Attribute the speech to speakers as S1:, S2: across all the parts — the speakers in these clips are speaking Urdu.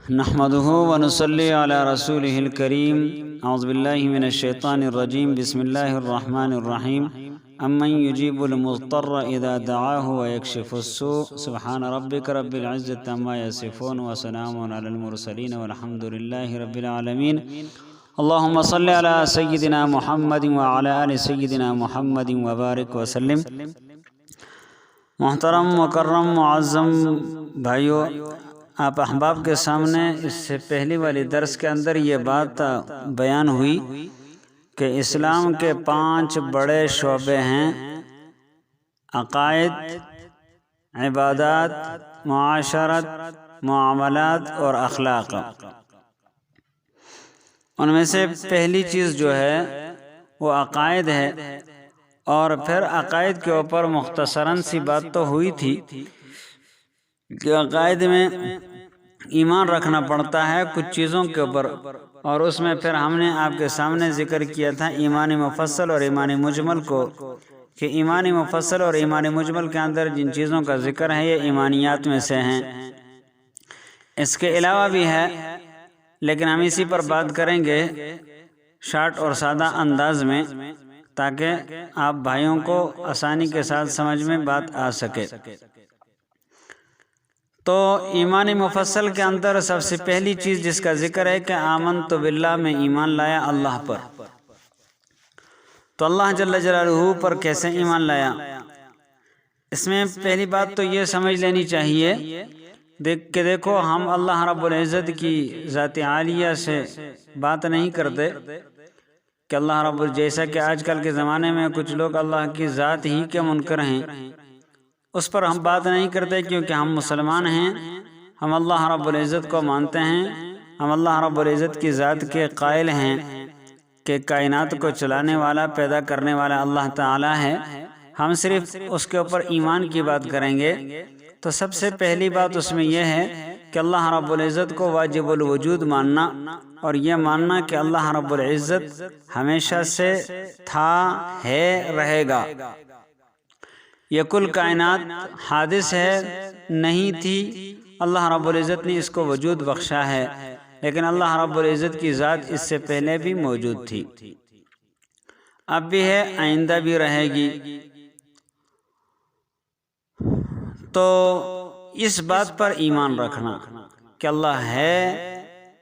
S1: نحمده ونصلي على رسوله الكريم اعوذ بالله من الشيطان الرجيم بسم الله الرحمن الرحيم امن يجيب المضطر اذا دعاه ويكشف السوء سبحان ربك رب العزة عما يصفون وسلام على المرسلين والحمد لله رب العالمين اللهم صل على سيدنا محمد وعلى آل سيدنا محمد وبارك وسلم۔ محترم مکرم معظم بھائیو، آپ احباب کے سامنے اس سے پہلی والی درس کے اندر یہ بات بیان ہوئی کہ اسلام کے 5 بڑے شعبے ہیں: عقائد، عبادات، معاشرت، معاملات اور اخلاق۔ ان میں سے پہلی چیز جو ہے وہ عقائد ہے، اور پھر عقائد کے اوپر مختصراً سی بات تو ہوئی تھی کہ عقائد میں ایمان رکھنا پڑتا ہے کچھ چیزوں کے اوپر، اور اس میں پھر ہم نے آپ کے سامنے ذکر کیا تھا ایمان مفصل اور ایمان مجمل کو، کہ ایمان مفصل اور ایمان مجمل کے اندر جن چیزوں کا ذکر ہے یہ ایمانیات میں سے ہیں۔ اس کے علاوہ بھی ہے، لیکن ہم اسی پر بات کریں گے شارٹ اور سادہ انداز میں، تاکہ آپ بھائیوں کو آسانی کے ساتھ سمجھ میں بات آ سکے۔ تو ایمان مفصل کے اندر سب سے پہلی چیز جس کا ذکر ہے کہ آمنت باللہ، میں ایمان لایا اللہ پر۔ تو اللہ جل جلالہ پر کیسے ایمان لایا؟ اس میں پہلی بات تو یہ سمجھ لینی چاہیے کہ دیکھو، ہم اللہ رب العزت کی ذات عالیہ سے بات نہیں کرتے کہ اللہ رب، جیسا کہ آج کل کے زمانے میں کچھ لوگ اللہ کی ذات ہی کے منکر ہیں، اس پر ہم بات نہیں کرتے کیونکہ ہم مسلمان ہیں، ہم اللہ رب العزت کو مانتے ہیں، ہم اللہ رب العزت کی ذات کے قائل ہیں کہ کائنات کو چلانے والا، پیدا کرنے والا اللہ تعالی ہے، ہم صرف اس کے اوپر ایمان کی بات کریں گے۔ تو سب سے پہلی بات اس میں یہ ہے کہ اللہ رب العزت کو واجب الوجود ماننا، اور یہ ماننا کہ اللہ رب العزت ہمیشہ سے تھا، ہے، رہے گا۔ یہ کل کائنات حادث ہے، نہیں تھی، اللہ رب العزت نے اس کو وجود بخشا ہے، لیکن اللہ رب العزت کی ذات اس سے پہلے بھی موجود تھی، اب بھی ہے، آئندہ بھی رہے گی۔ تو اس بات پر ایمان رکھنا کہ اللہ ہے،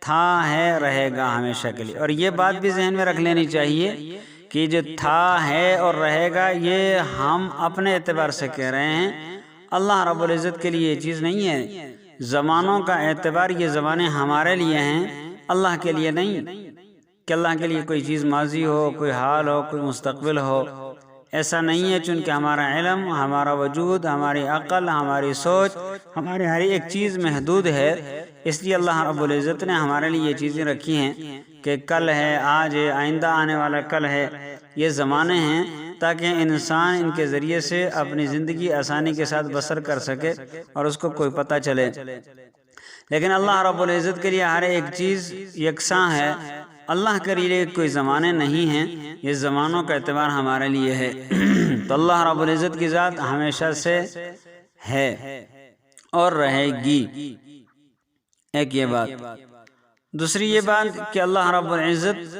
S1: تھا، ہے، رہے گا ہمیشہ کے لیے۔ اور یہ بات بھی ذہن میں رکھ لینی چاہیے کہ جو تھا، ہے اور رہے گا یہ ہم اپنے اعتبار سے کہہ رہے ہیں، اللہ رب العزت کے لیے یہ چیز نہیں ہے۔ زمانوں کا اعتبار، یہ زمانے ہمارے لیے ہیں، اللہ کے لیے نہیں، کہ اللہ کے لیے کوئی چیز ماضی ہو، کوئی حال ہو، کوئی مستقبل ہو، ایسا نہیں ہے، چونکہ ہمارا علم، ہمارا وجود، ہماری عقل، ہماری سوچ، ہماری ہر ایک چیز محدود ہے۔ اس لیے اللہ رب العزت نے ہمارے لیے یہ چیزیں رکھی ہیں کہ کل ہے، آج ہے، آئندہ آنے والا کل ہے، یہ زمانے ہیں تاکہ انسان ان کے ذریعے سے اپنی زندگی آسانی کے ساتھ بسر کر سکے اور اس کو کوئی پتہ چلے۔ لیکن اللہ رب العزت کے لیے ہر ایک چیز یکساں ہے، اللہ کے لیے کوئی زمانے نہیں ہیں، یہ زمانوں کا اعتبار ہمارے لیے ہے۔ تو اللہ رب العزت کی ذات ہمیشہ سے ہے اور رہے گی، ایک یہ بات۔ دوسری یہ بات کہ اللہ رب العزت،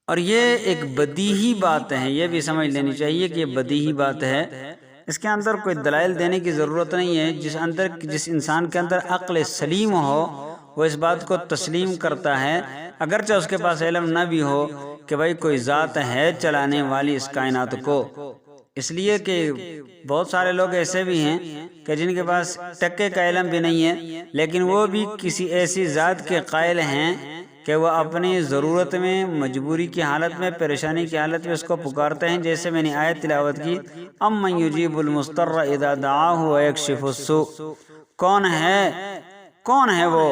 S1: اور یہ ایک بدیہی بات ہے، یہ بھی سمجھ لینی چاہیے کہ یہ بدیہی بات ہے، اس کے اندر کوئی دلائل دینے کی ضرورت نہیں ہے۔ جس انسان کے اندر عقل سلیم ہو وہ اس بات کو تسلیم کرتا ہے، اگرچہ اس کے پاس علم نہ بھی ہو کہ بھائی کوئی ذات ہے چلانے والی اس کائنات کو۔ اس لیے کہ بہت سارے لوگ ایسے بھی ہیں کہ جن کے پاس ٹکے کا علم بھی نہیں ہے، لیکن وہ بھی کسی ایسی ذات کے قائل ہیں کہ وہ اپنی ضرورت میں، مجبوری کی حالت میں، پریشانی کی حالت میں اس کو پکارتے ہیں۔ جیسے میں نے آیت تلاوت کی، امن یجیب المضطر اذا دعاہ ویکشف السوء، کون ہے وہ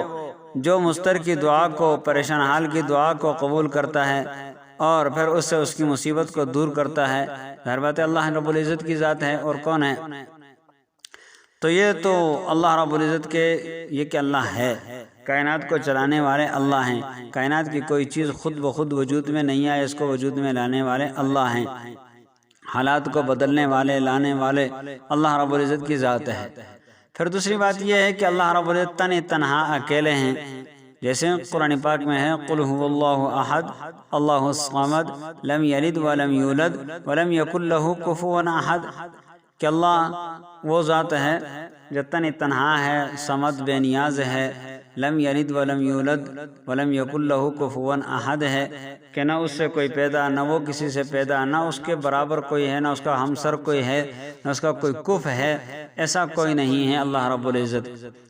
S1: جو مضطر کی دعا کو، پریشان حال کی دعا کو قبول کرتا ہے اور پھر اس سے اس کی مصیبت کو دور کرتا ہے؟ ظاہر بات ہے اللہ رب العزت کی ذات ہے، اور کون ہے؟ تو یہ تو اللہ رب العزت کے، یہ کہ اللہ ہے، کائنات کو چلانے والے اللہ ہیں، کائنات کی کوئی چیز خود بخود وجود میں نہیں آئے، اس کو وجود میں لانے والے اللہ ہیں، حالات کو بدلنے والے، لانے والے اللہ رب العزت کی ذات ہے۔ پھر دوسری بات یہ ہے کہ اللہ رب العزت تنہا اکیلے ہیں، جیسے قرآن پاک میں ہے قل هو اللہ احد اللہ الصمد لم یلد ولم یولد ولم یکن لہ کفوا احد، کہ اللہ وہ ذات ہے جو تنہا ہے، صمد بے نیاز ہے، لم یلد ولم یولد ولم یکن لہ کفوا احد ہے، کہ نہ اس سے کوئی پیدا، نہ وہ کسی سے پیدا، نہ اس کے برابر کوئی ہے، نہ اس کا ہمسر کوئی ہے، نہ اس کا کوئی کف ہے، ایسا کوئی نہیں ہے اللہ رب العزت۔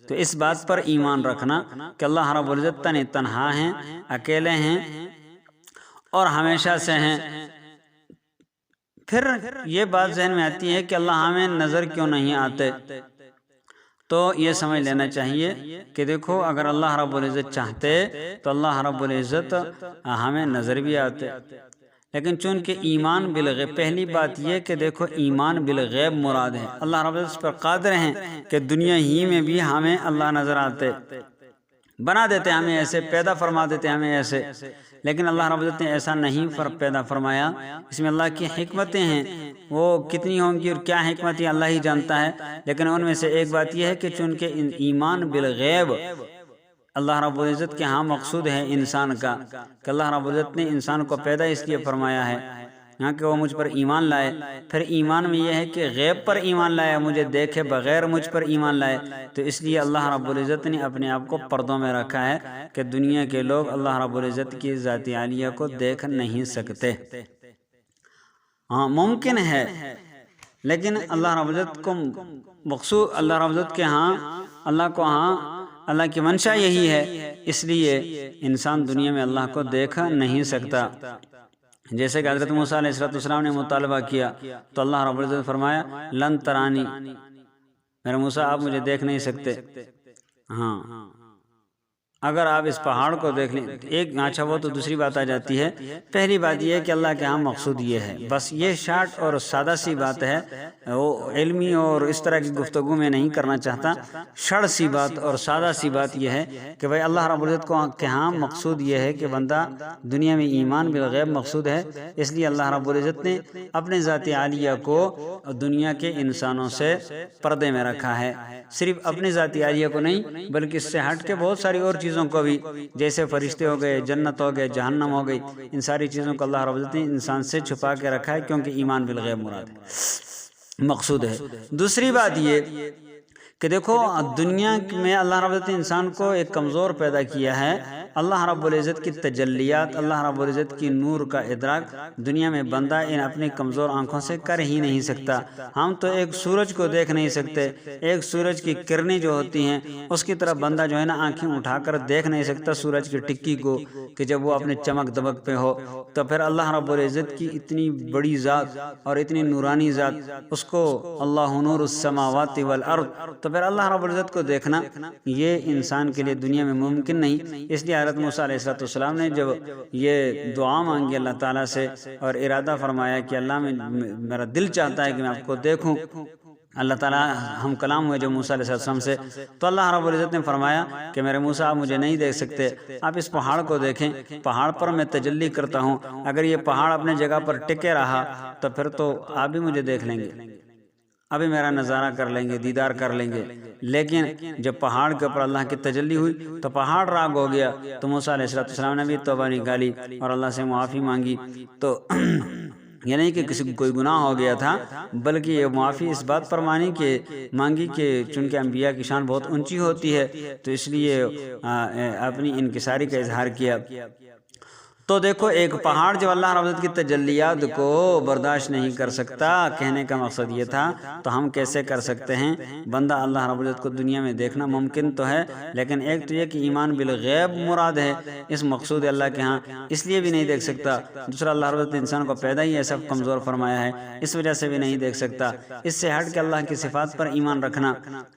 S1: تو اس بات پر ایمان رکھنا کہ اللہ رب العزت تنہا ہیں، اکیلے ہیں اور ہمیشہ سے ہیں۔ پھر یہ بات ذہن میں آتی ہے کہ اللہ ہمیں نظر کیوں نہیں آتے، تو یہ سمجھ لینا چاہیے کہ دیکھو اگر اللہ رب العزت چاہتے تو اللہ رب العزت ہمیں نظر بھی آتے، لیکن چونکہ ایمان بالغیب، پہلی بات یہ کہ دیکھو ایمان بالغیب مراد ہے، اللہ رب العزت پر قادر ہیں کہ دنیا ہی میں بھی ہمیں اللہ نظر آتے، بنا دیتے ہمیں ایسے، پیدا فرما دیتے ہمیں ایسے، لیکن اللہ رب العزت نے ایسا نہیں پیدا فرمایا۔ اس میں اللہ کی حکمتیں ہیں، وہ کتنی ہوں گی اور کیا حکمتیں اللہ ہی جانتا ہے، لیکن ان میں سے ایک بات یہ ہے کہ چونکہ ایمان بالغیب اللہ رب العزت کے ہاں مقصود ہے انسان کا، کہ اللہ رب العزت نے انسان کو پیدا اس لیے فرمایا ہے یہاں کہ وہ مجھ پر ایمان لائے۔ پھر ایمان میں یہ ہے کہ غیب پر ایمان لائے، مجھے دیکھے بغیر مجھ پر ایمان لائے، تو اس لیے اللہ رب العزت نے اپنے آپ کو پردوں میں رکھا ہے کہ دنیا کے لوگ اللہ رب العزت کی ذات عالیہ کو دیکھ نہیں سکتے۔ ہاں ممکن ہے، لیکن اللہ رب العزت کو مقصود، اللہ رب العزت کے ہاں، اللہ کی منشا یہی ہے، اس لیے انسان دنیا میں اللہ کو دیکھ نہیں سکتا۔ جیسے کہ حضرت موسیٰ علیہ السلام نے مطالبہ کیا تو اللہ رب العزت نے فرمایا لن ترانی، میرے موسیٰ آپ مجھے دیکھ نہیں سکتے، ہاں اگر آپ اس پہاڑ کو دیکھ لیں ایک، اچھا وہ تو دوسری بات آ جاتی ہے۔ پہلی بات یہ ہے کہ اللہ کے ہاں مقصود یہ ہے، بس یہ شارٹ اور سادہ سی بات ہے، وہ علمی اور اس طرح کی گفتگو میں نہیں کرنا چاہتا، شڑ سی بات اور سادہ سی بات یہ ہے کہ بھائی اللہ رب العزت کے ہاں مقصود یہ ہے کہ بندہ دنیا میں ایمان بالغیب مقصود ہے، اس لیے اللہ رب العزت نے اپنے ذات عالیہ کو دنیا کے انسانوں سے پردے میں رکھا ہے، صرف اپنے ذات عالیہ کو نہیں بلکہ اس سے ہٹ کے بہت ساری اور چیزوں کو بھی، جیسے فرشتے ہو گئے، جنت ہو گئے، جہنم ہو گئی، ان ساری چیزوں کو اللہ رب العزت نے انسان سے چھپا کے رکھا ہے، کیونکہ ایمان بالغیب مراد ہے، مقصود ہے۔ دوسری بات یہ کہ دیکھو دنیا میں اللہ رب العزت نے انسان کو ایک کمزور پیدا کیا ہے، اللہ رب العزت کی تجلیات، اللہ رب العزت کی نور کا ادراک دنیا میں بندہ ان اپنی کمزور آنکھوں سے کر ہی نہیں سکتا۔ ہم تو ایک سورج کو دیکھ نہیں سکتے، ایک سورج کی کرنیں جو ہوتی ہیں اس کی طرف بندہ جو ہے نا آنکھیں اٹھا کر دیکھ نہیں سکتا سورج کی ٹکی کو، کہ جب وہ اپنے چمک دمک پہ ہو، تو پھر اللہ رب العزت کی اتنی بڑی ذات اور اتنی نورانی ذات، اس کو اللہ نور السماوات والارض، تو پھر اللہ رب العزت کو دیکھنا یہ انسان کے لیے دنیا میں ممکن نہیں۔ اس لیے حضرت موسیٰ علیہ السلام نے جب یہ دعا مانگی اللہ تعالیٰ سے اور ارادہ فرمایا کہ اللہ میرا دل چاہتا ہے کہ میں آپ کو دیکھوں، اللہ تعالیٰ ہم کلام ہوئے جو موسیٰ علیہ السلام سے، تو اللہ رب العزت نے فرمایا کہ میرے موسیٰ آپ مجھے نہیں دیکھ سکتے، آپ اس پہاڑ کو دیکھیں، پہاڑ پر میں تجلی کرتا ہوں، اگر یہ پہاڑ اپنے جگہ پر ٹکے رہا تو پھر تو آپ بھی مجھے دیکھ لیں گے، ابھی میرا نظارہ کر لیں گے، دیدار کر لیں گے، لیکن جب پہاڑ کے اوپر اللہ کی تجلی ہوئی تو پہاڑ راگ ہو گیا، تو موسیٰ علیہ السلام نے بھی توبہ نکالی اور اللہ سے معافی مانگی، تو یہ نہیں کہ کسی کو کوئی گناہ ہو گیا تھا، بلکہ یہ معافی اس بات پر مانگی کہ چونکہ انبیاء کی شان بہت اونچی ہوتی ہے تو اس لیے اپنی انکساری کا اظہار کیا۔ تو دیکھو ایک پہاڑ جو اللہ رب العزت کی تجلیات کو برداشت نہیں کر سکتا، کہنے کا مقصد یہ تھا، تو ہم کیسے کر سکتے ہیں؟ بندہ اللہ رب العزت کو دنیا میں دیکھنا ممکن تو ہے، لیکن ایک تو یہ کہ ایمان بالغیب مراد ہے، اس مقصود اللہ کے ہاں اس لیے بھی نہیں دیکھ سکتا، دوسرا اللہ رب العزت نے انسان کو پیدا ہی ایسا کمزور فرمایا ہے، اس وجہ سے بھی نہیں دیکھ سکتا۔ اس سے ہٹ کے اللہ کی صفات پر ایمان رکھنا،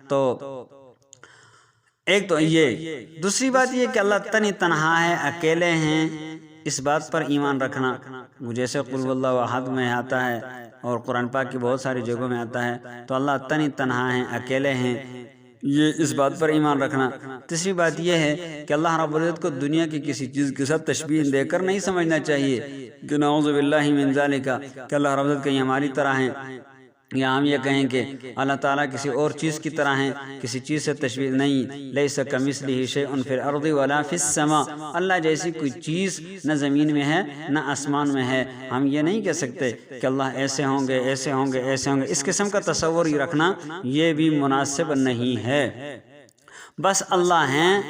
S1: تو ایک تو یہ، دوسری بات یہ کہ اللہ تنہا ہے، اکیلے ہیں، اس بات پر ایمان رکھنا، جیسے قل هو اللہ احد میں آتا ہے اور قرآن پاک کی بہت ساری جگہوں میں آتا ہے، تو اللہ تنہا ہیں، اکیلے ہیں، یہ اس بات پر ایمان رکھنا۔ تیسری بات یہ ہے کہ اللہ رب العزت کو دنیا کی کسی چیز کے ساتھ تشبیہ دے کر نہیں سمجھنا چاہیے کہ نعوذ باللہ من ذالک، کہ اللہ رب العزت کہیں ہماری طرح ہیں، یا ہم یہ کہیں کہ اللہ تعالیٰ کسی اور چیز کی طرح ہیں، کسی چیز سے تشبیہ نہیں، لیس کمثلہ شیء فی الارض ولا فی السماء، اللہ جیسی کوئی چیز نہ زمین میں ہے نہ آسمان میں ہے۔ ہم یہ نہیں کہہ سکتے کہ اللہ ایسے ہوں گے، ایسے ہوں گے، ایسے ہوں گے، اس قسم کا تصور ہی رکھنا یہ بھی مناسب نہیں ہے۔ بس اللہ ہیں،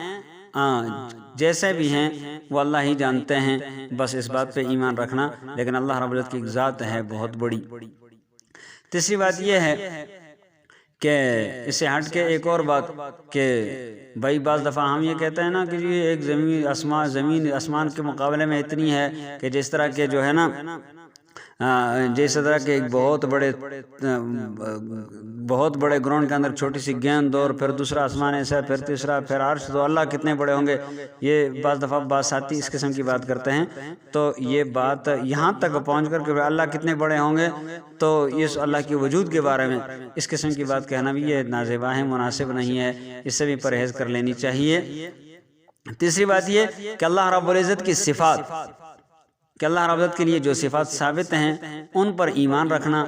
S1: جیسے بھی ہیں وہ اللہ ہی جانتے ہیں، بس اس بات پہ ایمان رکھنا۔ لیکن اللہ رب العزت کی ایک ذات ہے بہت بڑی۔ تیسری بات یہ ہے کہ اس سے ہٹ کے ایک اور بات کہ بھائی بعض دفعہ ہم یہ کہتے ہیں نا کہ یہ ایک زمین آسمان کے مقابلے میں اتنی ہے کہ جس طرح کے جو ہے نا جیسے طرح کہ ایک بہت بڑے گراؤنڈ کے اندر چھوٹی سی گیند اور پھر دوسرا آسمان ایسا، پھر تیسرا، پھر عرش، تو اللہ کتنے بڑے ہوں گے۔ یہ بعض دفعہ بعض ساتھی اس قسم کی بات کرتے ہیں، تو یہ بات یہاں تک پہنچ کر کہ اللہ کتنے بڑے ہوں گے، تو اس اللہ کے وجود کے بارے میں اس قسم کی بات کہنا بھی یہ نازیبا ہے، مناسب نہیں ہے، اس سے بھی پرہیز کر لینی چاہیے۔ تیسری بات یہ کہ اللہ رب العزت کی صفات، کہ اللہ رب العزت کے لیے جو صفات ثابت ہیں ان پر ایمان رکھنا،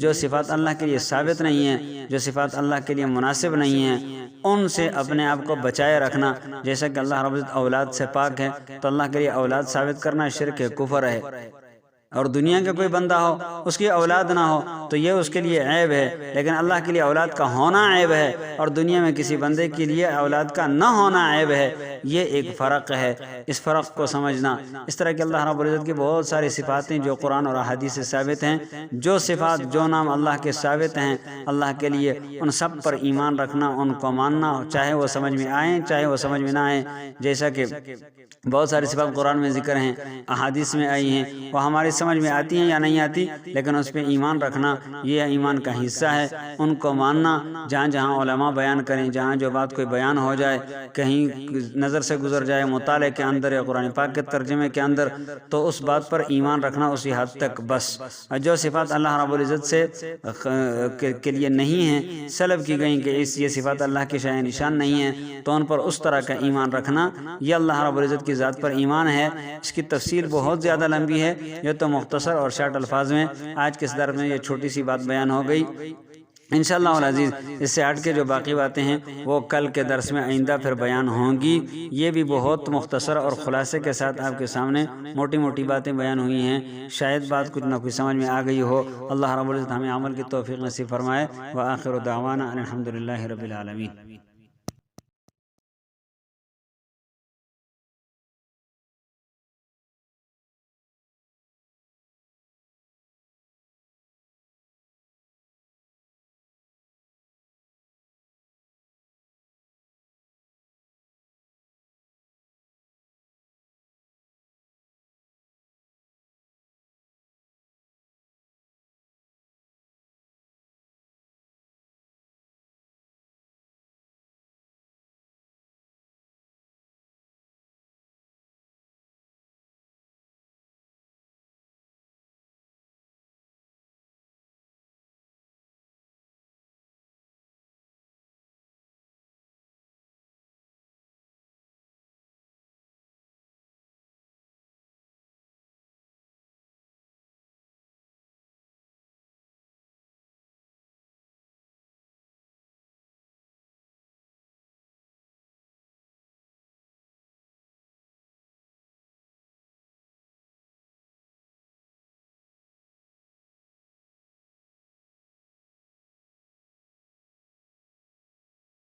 S1: جو صفات اللہ کے لیے ثابت نہیں ہیں، جو صفات اللہ کے لیے مناسب نہیں ہیں، ان سے اپنے آپ کو بچائے رکھنا۔ جیسا کہ اللہ رب العزت اولاد سے پاک ہے، تو اللہ کے لیے اولاد ثابت کرنا شرک ہے، کفر ہے۔ اور دنیا کا کوئی بندہ ہو اس کی اولاد نہ ہو تو یہ اس کے لیے عیب ہے، لیکن اللہ کے لیے اولاد کا ہونا عیب ہے، اور دنیا میں کسی بندے کے لیے اولاد کا نہ ہونا عیب ہے۔ یہ ایک فرق ہے، اس فرق کو سمجھنا۔ اس طرح کہ اللہ رب العزت کی بہت ساری صفاتیں جو قرآن اور احادیث سے ثابت ہیں، جو صفات جو نام اللہ کے ثابت ہیں اللہ کے لیے، ان سب پر ایمان رکھنا، ان کو ماننا، چاہے وہ سمجھ میں آئیں چاہے وہ سمجھ میں نہ آئیں۔ جیسا کہ بہت ساری صفات قرآن میں ذکر ہیں، احادیث میں آئی ہیں، وہ ہماری سمجھ میں آتی ہیں یا نہیں آتی، لیکن اس پہ ایمان رکھنا یہ ایمان کا حصہ ہے۔ ان کو ماننا، جہاں جہاں علماء بیان کریں، جہاں جو بات کوئی بیان ہو جائے، کہیں نظر سے گزر جائے مطالعے کے اندر یا قرآن پاک کے ترجمے کے اندر، تو اس بات پر ایمان رکھنا اسی حد تک بس۔ جو صفات اللہ رب العزت سے کے لیے نہیں ہیں، سلب کی گئیں کہ یہ صفات اللہ کی شان نشان نہیں ہیں، تو ان پر اس طرح کا ایمان رکھنا یہ اللہ رب العزت کی ذات پر ایمان ہے۔ اس کی تفصیل بہت زیادہ لمبی ہے، یہ تو مختصر اور شارٹ الفاظ میں آج کے اس درس میں یہ چھوٹی سی بات بیان ہو گئی۔ انشاءاللہ العزیز اس سے ہٹ کے جو باقی باتیں ہیں وہ کل کے درس میں آئندہ پھر بیان ہوں گی۔ یہ بھی بہت مختصر اور خلاصے کے ساتھ آپ کے سامنے موٹی موٹی باتیں بیان ہوئی ہیں، شاید بات کچھ نہ کچھ سمجھ میں آ گئی ہو۔ اللہ رب العزت ہمیں عمل کی توفیق نصیب فرمائے۔ وآخر دعوانا الحمدللہ رب العالمین۔